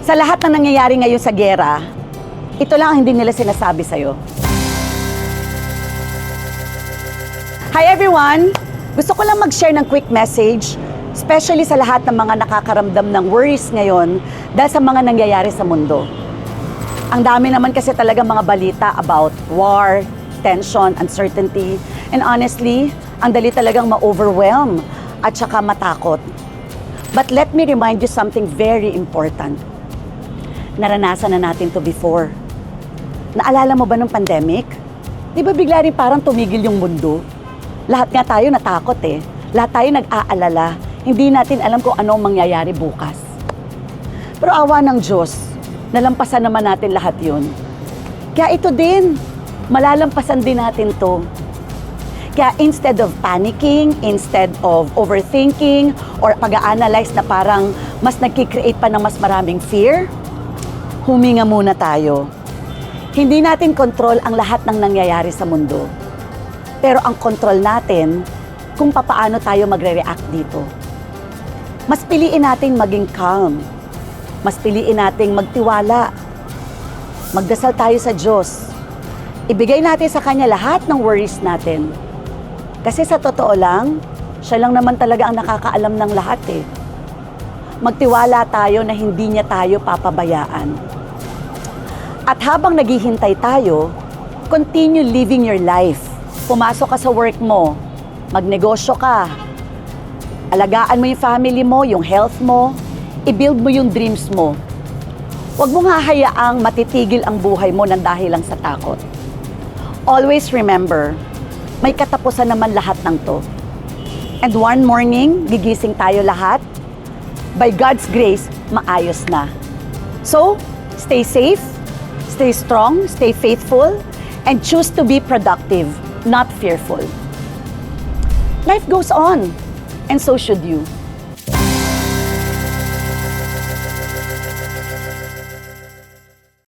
Sa lahat ng nangyayari ngayon sa giyera, ito lang ang hindi nila sinasabi sa'yo. Hi everyone! Gusto ko lang mag-share ng quick message, especially sa lahat ng mga nakakaramdam ng worries ngayon dahil sa mga nangyayari sa mundo. Ang dami naman kasi talaga mga balita about war, tension, uncertainty, and honestly, ang dali talagang ma-overwhelm at saka matakot. But let me remind you something very important. Naranasan na natin to before. Naalala mo ba ng pandemic? Di ba bigla rin parang tumigil yung mundo? Lahat nga tayo natakot eh. Lahat tayo nag-aalala. Hindi natin alam kung ano ang mangyayari bukas. Pero awa ng Diyos, nalampasan naman natin lahat yun. Kaya ito din, malalampasan din natin to. Kaya instead of panicking, instead of overthinking, or pag-a-analyze na parang mas nagkikreate pa ng mas maraming fear, huminga muna tayo. Hindi natin control ang lahat ng nangyayari sa mundo. Pero ang control natin kung papaano tayo magre-react dito. Mas piliin natin maging calm. Mas piliin natin magtiwala. Magdasal tayo sa Diyos. Ibigay natin sa Kanya lahat ng worries natin. Kasi sa totoo lang, siya lang naman talaga ang nakakaalam ng lahat eh. Magtiwala tayo na hindi niya tayo papabayaan. At habang naghihintay tayo, continue living your life. Pumasok ka sa work mo, magnegosyo ka, alagaan mo yung family mo, yung health mo, i-build mo yung dreams mo. Huwag mong hahayaang matitigil ang buhay mo nang dahil lang sa takot. Always remember, may katapusan naman lahat ng to. And one morning, gigising tayo lahat. By God's grace, maayos na. So, stay safe, stay strong, stay faithful, and choose to be productive, not fearful. Life goes on, and so should you.